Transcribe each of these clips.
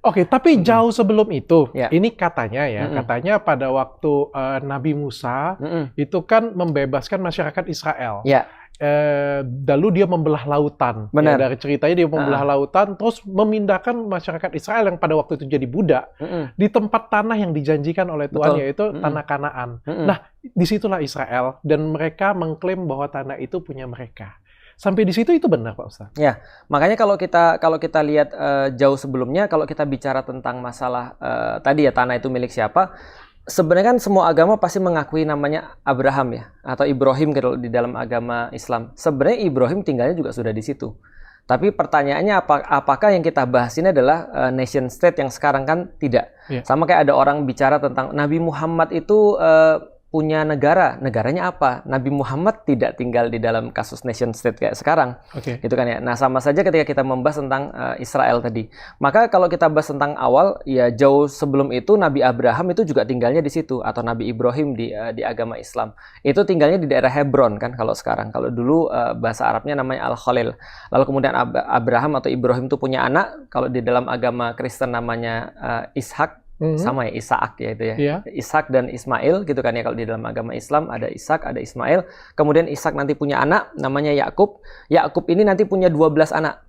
Oke, tapi jauh sebelum itu, Ya. ini katanya ya, katanya pada waktu Nabi Musa itu kan membebaskan masyarakat Israel. Ya. Lalu dia membelah lautan. Benar. Ya, dari ceritanya dia membelah lautan, terus memindahkan masyarakat Israel yang pada waktu itu jadi budak di tempat tanah yang dijanjikan oleh Tuhan, yaitu tanah Kanaan. Nah, disitulah Israel, dan mereka mengklaim bahwa tanah itu punya mereka. Sampai di situ itu benar, Pak Ustaz? Ya, makanya kalau kita lihat jauh sebelumnya, kalau kita bicara tentang masalah tadi ya, tanah itu milik siapa, sebenarnya kan semua agama pasti mengakui namanya Abraham ya, atau Ibrahim kalau di dalam agama Islam. Sebenarnya Ibrahim tinggalnya juga sudah di situ. Tapi pertanyaannya apakah yang kita bahas ini adalah nation state yang sekarang kan tidak. Sama kayak ada orang bicara tentang Nabi Muhammad itu punya negara, negaranya apa? Nabi Muhammad tidak tinggal di dalam kasus nation state kayak sekarang, gitu kan ya. Nah, sama saja ketika kita membahas tentang Israel tadi. Maka kalau kita bahas tentang awal, ya jauh sebelum itu Nabi Abraham itu juga tinggalnya di situ, atau Nabi Ibrahim di agama Islam. Itu tinggalnya di daerah Hebron kan kalau sekarang. Kalau dulu bahasa Arabnya namanya Al-Khalil. Lalu kemudian Abraham atau Ibrahim itu punya anak, kalau di dalam agama Kristen namanya Ishak. Sama ya, Ishak ya itu ya. Ishak dan Ismail gitu kan ya, kalau di dalam agama Islam ada Ishak, ada Ismail. Kemudian Ishak nanti punya anak namanya Yakub. Yakub ini nanti punya 12 anak.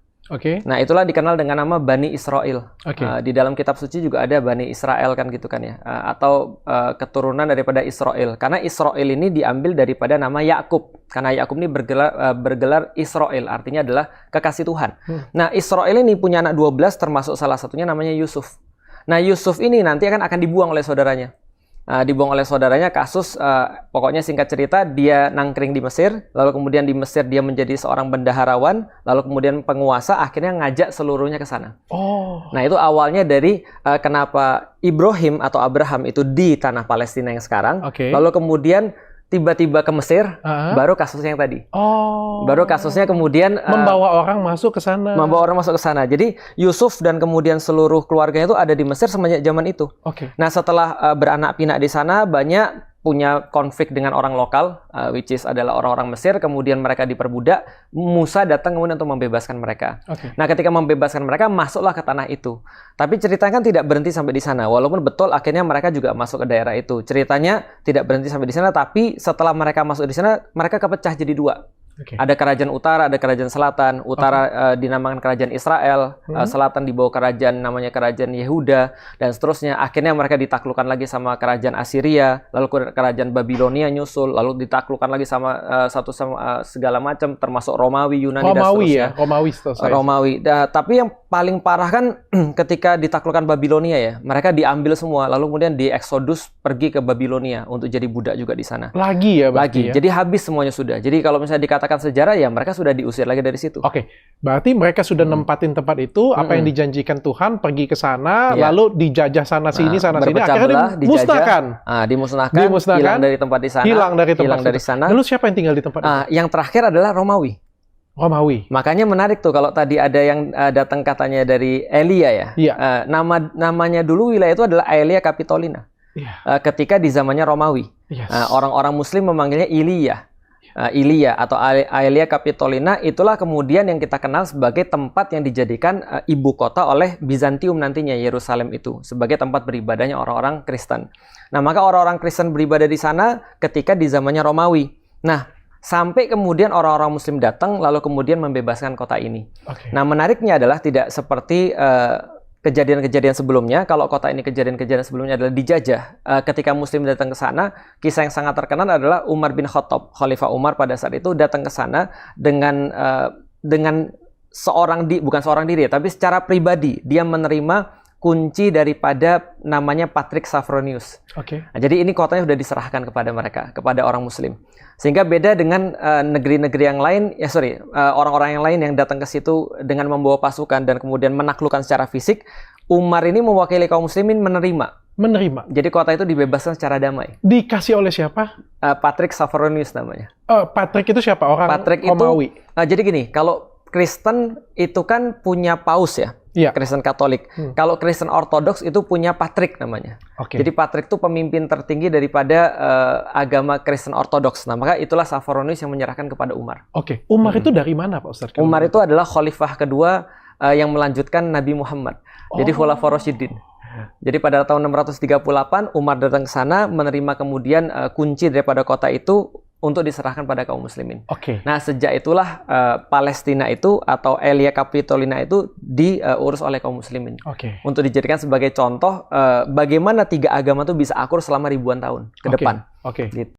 Nah, itulah dikenal dengan nama Bani Israel. Di dalam kitab suci juga ada Bani Israel kan gitu kan ya. Atau keturunan daripada Israel. Karena Israel ini diambil daripada nama Yakub. Karena Yakub ini bergelar Israel, artinya adalah kekasih Tuhan. Nah, Israel ini punya anak 12, termasuk salah satunya namanya Yusuf. Nah, Yusuf ini nanti akan dibuang oleh saudaranya. Dibuang oleh saudaranya kasus, pokoknya singkat cerita, dia nangkring di Mesir, lalu kemudian di Mesir dia menjadi seorang bendaharawan, lalu kemudian penguasa, akhirnya ngajak seluruhnya ke sana. Nah, itu awalnya dari kenapa Ibrahim atau Abraham itu di tanah Palestina yang sekarang, lalu kemudian tiba-tiba ke Mesir, baru kasusnya yang tadi. Baru kasusnya kemudian membawa orang masuk ke sana. Jadi Yusuf dan kemudian seluruh keluarganya itu ada di Mesir semenjak zaman itu. Nah, setelah beranak pinak di sana, banyak punya konflik dengan orang lokal, which is adalah orang-orang Mesir, kemudian mereka diperbudak, Musa datang kemudian untuk membebaskan mereka. Nah, ketika membebaskan mereka, masuklah ke tanah itu. Tapi ceritanya kan tidak berhenti sampai di sana, walaupun betul akhirnya mereka juga masuk ke daerah itu. Ceritanya tidak berhenti sampai di sana, tapi setelah mereka masuk di sana, mereka kepecah jadi dua. Ada kerajaan utara, ada kerajaan selatan. Utara dinamakan kerajaan Israel, selatan dibawa kerajaan namanya kerajaan Yehuda, dan seterusnya. Akhirnya mereka ditaklukkan lagi sama kerajaan Assyria, lalu kerajaan Babilonia nyusul, lalu ditaklukkan lagi sama segala macam, termasuk Romawi, Yunani, dan seterusnya. Romawi. Tapi yang paling parah kan ketika ditaklukkan Babilonia ya, mereka diambil semua, lalu kemudian dieksodus pergi ke Babilonia untuk jadi budak juga di sana. Lagi. Jadi habis semuanya sudah. Jadi kalau misalnya dikatakan sejarah ya mereka sudah diusir lagi dari situ. Berarti mereka sudah nempatin tempat itu, apa yang dijanjikan Tuhan, pergi ke sana, lalu dijajah sana sini, akhirnya dimusnahkan, hilang dari tempat di sana, hilang dari sana. Lalu siapa yang tinggal di tempat itu? Yang terakhir adalah Romawi. Makanya menarik tuh kalau tadi ada yang datang katanya dari Aelia ya. Namanya dulu wilayah itu adalah Aelia Capitolina. Ketika di zamannya Romawi. Orang-orang Muslim memanggilnya Ilia atau Aelia Capitolina, itulah kemudian yang kita kenal sebagai tempat yang dijadikan ibu kota oleh Bizantium nantinya, Yerusalem itu sebagai tempat beribadahnya orang-orang Kristen. Nah, maka orang-orang Kristen beribadah di sana ketika di zamannya Romawi. Nah, sampai kemudian orang-orang Muslim datang lalu kemudian membebaskan kota ini. Nah, menariknya adalah tidak seperti kejadian-kejadian sebelumnya. Kalau kota ini kejadian-kejadian sebelumnya adalah dijajah. Ketika Muslim datang ke sana, kisah yang sangat terkenal adalah Umar bin Khattab, Khalifah Umar pada saat itu datang ke sana dengan bukan seorang diri, tapi secara pribadi dia menerima kunci daripada namanya Patrick Sophronius. Nah, jadi ini kotanya sudah diserahkan kepada mereka, kepada orang Muslim. Sehingga beda dengan negeri-negeri yang lain, orang-orang yang lain yang datang ke situ dengan membawa pasukan dan kemudian menaklukkan secara fisik. Umar ini mewakili kaum muslimin menerima. Jadi kota itu dibebaskan secara damai. Dikasih oleh siapa? Patrick Sophronius namanya. Patrick itu siapa? Orang Patrick Romawi? Jadi gini, kalau Kristen itu kan punya paus ya. Kristen Katolik. Kalau Kristen Ortodoks itu punya Patrick namanya. Jadi Patrick itu pemimpin tertinggi daripada agama Kristen Ortodoks. Nah, maka itulah Sophronius yang menyerahkan kepada Umar. Umar itu dari mana, Pak Ustadz? Umar itu adalah khalifah kedua yang melanjutkan Nabi Muhammad. Jadi Khulafaur Rasyidin. Jadi pada tahun 638 Umar datang ke sana menerima kemudian kunci daripada kota itu untuk diserahkan pada kaum muslimin. Nah, sejak itulah Palestina itu atau Aelia Capitolina itu diurus oleh kaum muslimin. Untuk dijadikan sebagai contoh bagaimana tiga agama itu bisa akur selama ribuan tahun ke depan. Gitu.